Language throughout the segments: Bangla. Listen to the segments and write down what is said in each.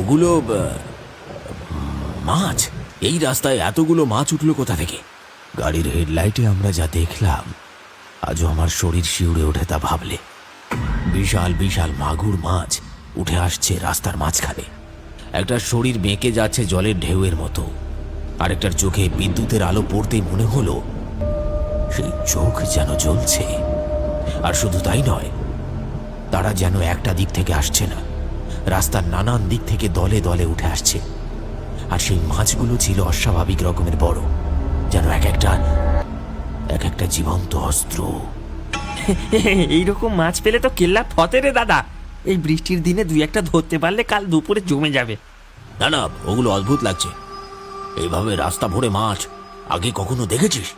ওগুলো মাছ? এই রাস্তায় এতগুলো মাছ উঠলো কোথা থেকে? গাড়ির হেডলাইটে আমরা যা দেখলাম আজও আমার শরীর শিউরে ওঠে তা ভাবলে। বিশাল বিশাল মাগুর মাছ উঠে আসছে রাস্তার মাঝখানে। একটা শরীর বেঁকে যাচ্ছে জলের ঢেউয়ের মতো, আরেকটার চোখে বিদ্যুতের আলো পড়তেই মনে হলো সেই চোখ যেন জ্বলছে। আর শুধু তাই নয়, তারা যেন একটা দিক থেকে আসছে না, রাস্তার নানান দিক থেকে দলে দলে উঠে আসছে। আর সেই মাছগুলো ছিল অস্বাভাবিক রকমের বড়, যেন এক একটা জীবন্ত অস্ত্র। এইরকম মাছ পেলে তো কেল্লা ফতে রে দাদা। এই বৃষ্টির দিনে দুই একটা ধরতে পারলে কাল দুপুরে জমে যাবে। না না, ওগুলো অদ্ভুত লাগছে। এইভাবে রাস্তা ভরে মাছ আগে কখনো দেখেছিস?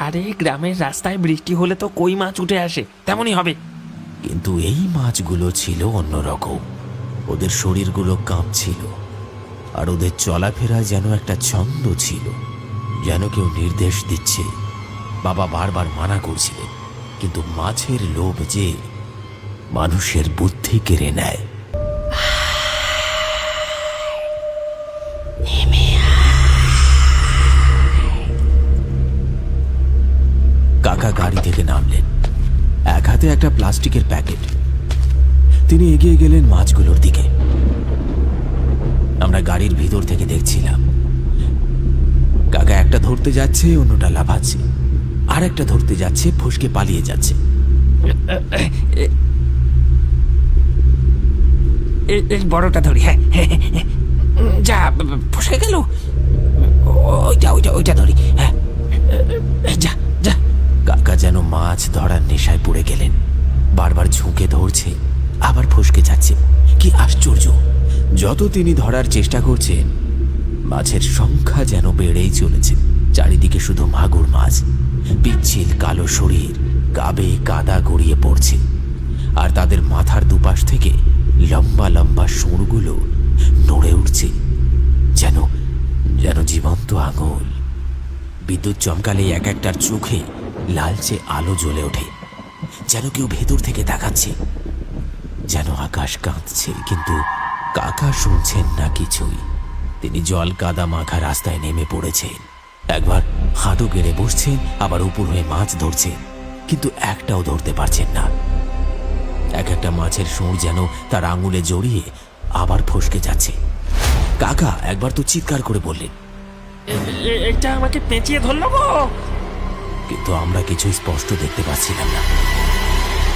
আরে গ্রামের রাস্তায় বৃষ্টি হলে তো কই মাছ উঠে আসে, তেমনই হবে। কিন্তু এই মাছগুলো ছিল অন্যরকম। ওদের শরীরগুলো কাঁপছিল, আর ওদের চলাফেরা যেন একটা ছন্দ ছিল, যেন কেউ নির্দেশ দিচ্ছে। বাবা বারবার মানা করছিলেন, কিন্তু মাছের লোভ যে মানুষের বুদ্ধি কেড়ে নেয়। কাকা গাড়ি থেকে নামলেন, এক হাতে একটা প্লাস্টিকের প্যাকেট। তিনি এগিয়ে গেলেন মাছগুলোর দিকে। আমরা গাড়ির ভিতর থেকে দেখছিলাম। কাকা একটা ধরতে যাচ্ছে, অন্যটা লাফাচ্ছে, আর একটা ধরতে যাচ্ছে, ফসকে পালিয়ে যাচ্ছে। এই বড়টা ধরি। হ্যাঁ, যা ফসকে গেল। ওইটা ধরি। হ্যাঁ, যা যা। কাকা যেন মাছ ধরার নেশায় পড়ে গেলেন। বারবার ঝুঁকে ধরছে, আবার ফসকে যাচ্ছে। কি আশ্চর্য! যত তিনি ধরার চেষ্টা করছেন, মাছের সংখ্যা যেন বেড়েই চলেছে। চারিদিকে শুধু মাগুর মাছ, পিচ্ছিল কালো শরীর, কাবে কাদা গড়িয়ে পড়ছে। আর তাদের মাথার দুপাশ থেকে লম্বা লম্বা সুরগুলো নড়ে উঠছে, যেন যেন জীবন্ত আঙুল। বিদ্যুৎ চমকালে এক একটার চোখে লালচে আলো জ্বলে ওঠে, যেন কেউ ভেতর থেকে তাকাচ্ছে, যেন আকাশ কাঁদছে। কিন্তু কাকা শুনছেন না কিছুই। তিনি জল কাদা মাখা রাস্তায় নেমে পড়েছেন। একবার হাঁটু গেড়ে বসছেন, আবার উপর হয়ে মাছ ধরছেন, কিন্তু একটাও ধরতে পারছেন না। এক একটা মাছের সুর যেন তার আঙুলে জড়িয়ে আবার ফসকে যাচ্ছে। কাকা একবার তো চিৎকার করে বললেন, এটা আমাকে পেঁচিয়ে ধরলো গো। কিন্তু আমরা কিছুই স্পষ্ট দেখতে পাচ্ছিলাম না।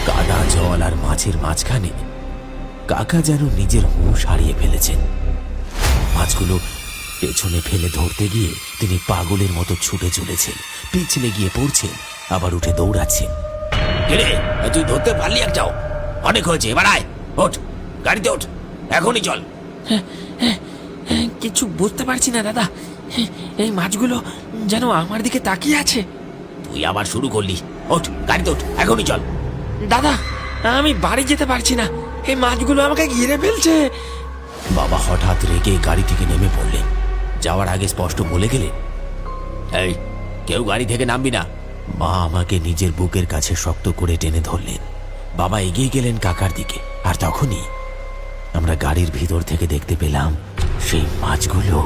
কাদা জল আর মাছের মাঝখানে কাকা যেন নিজের হুঁশ হারিয়ে ফেলেছেন। মাছগুলো পেছনে ফেলে ধরতে গিয়ে তিনি পাগলের মতো ছুটে চলেছেন, পিছলে গিয়ে পড়ছেন, আবার উঠে দৌড়াচ্ছেন। তুই ধরতে পারলি একটাও? অনেক হয়েছে, এবার আয়, ওঠ, গাড়িতে ওঠ, এখনই চল। কিছু বুঝতে পারছি না দাদা। এই মাছগুলো যেন আমার দিকে তাকিয়ে আছে। তুই আবার শুরু করলি। ওঠ, গাড়িতে ওঠ, এখনই চল। দাদা, আমি বাড়ি যেতে পারছি না, এই মাছগুলো আমাকে ঘিরে ফেলছে। বাবা হঠাৎ রেগে গাড়ি থেকে নেমে পড়লেন। যাওয়ার আগে স্পষ্ট বলে গেলেন, এই কেউ গাড়ি থেকে নামবি না। মা আমাকে নিজের বুকের কাছে শক্ত করে টেনে ধরলেন। বাবা এগিয়ে গেলেন কাকার দিকে। আর তখনই আমরা গাড়ির ভিতর থেকে দেখতে পেলাম সেই মাছগুলো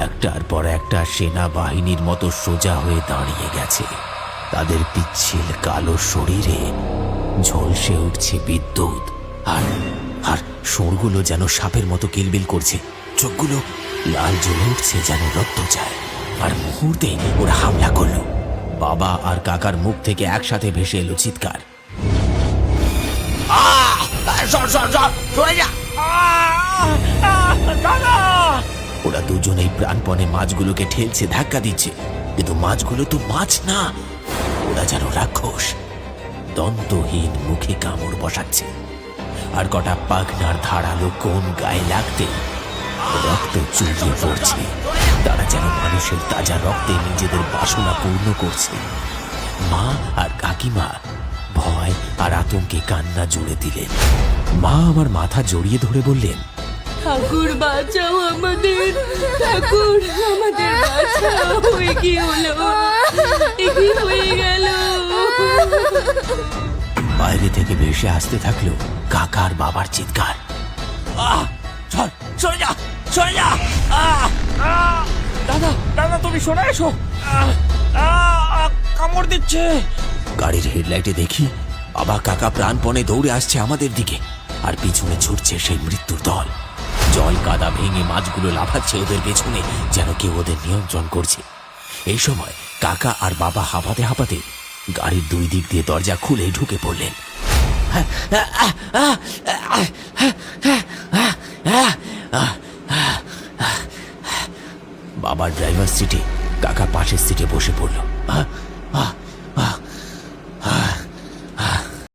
একটার পর একটা সেনাবাহিনীর মতো সোজা হয়ে দাঁড়িয়ে গেছে। তাদের পিচ্ছিল কালো শরীরে ঝলসে উঠছে বিদ্যুৎ, আর সুরগুলো যেন সাপের মতো কিলবিল করছে। চোখগুলো লাল জ্বলে উঠছে, যেন রক্ত চায়। আর মুহূর্তে ওরা হামলা করলো। বাবা আর কাকার মুখ থেকে একসাথে ভেসে এলো চিৎকার, ওরা দুজনেই প্রাণপণে মাছগুলোকে ঠেলছে, ধাক্কা দিচ্ছে। কিন্তু মাছগুলো তো মাছ না, ওরা যেন রাক্ষস, দন্তহীন, মুখে কামড় বসাচ্ছে। আর কটা পাখনার ধারালো কোন গায়ে লাগতে রক্ত চুইয়ে পড়ছে। তারা যেন মানুষের তাজা রক্তে নিজেদের বাসনা পূর্ণ করছে। মা আর কাকিমা ভয় আর আতঙ্কে কান্না জুড়ে দিলেন। মা আমার মাথা জড়িয়ে ধরে বললেন, ঠাকুর বাঁচাও আমাদের, ঠাকুর আমাদের বাঁচাও। কি হলো, কি হয়ে গেল? বাইরে থেকে ভেসে আসতে থাকলো কাকার বাবার চিৎকার, সরে যা, সরে যা। দাদা, দাদা, তুমি সরে এসো। কামড় দিচ্ছে। গাড়ির হেডলাইটে দেখি বাবা কাকা প্রাণপণে দৌড়ে আসছে আমাদের দিকে, আর পিছনে ছুটছে সেই মৃত্যুর দল। জল কাদা ভেঙে মাছগুলো লাফাচ্ছে ওদের পেছনে, যেন কেউ ওদের নিয়ন্ত্রণ করছে। এই সময় কাকা আর বাবা হাঁপাতে হাঁপাতে গাড়ির দুই দিক দিয়ে দরজা খুলে ঢুকে পড়লেন। বাবার ড্রাইভার সিটে, কাকা পাশের সিটে বসে পড়ল।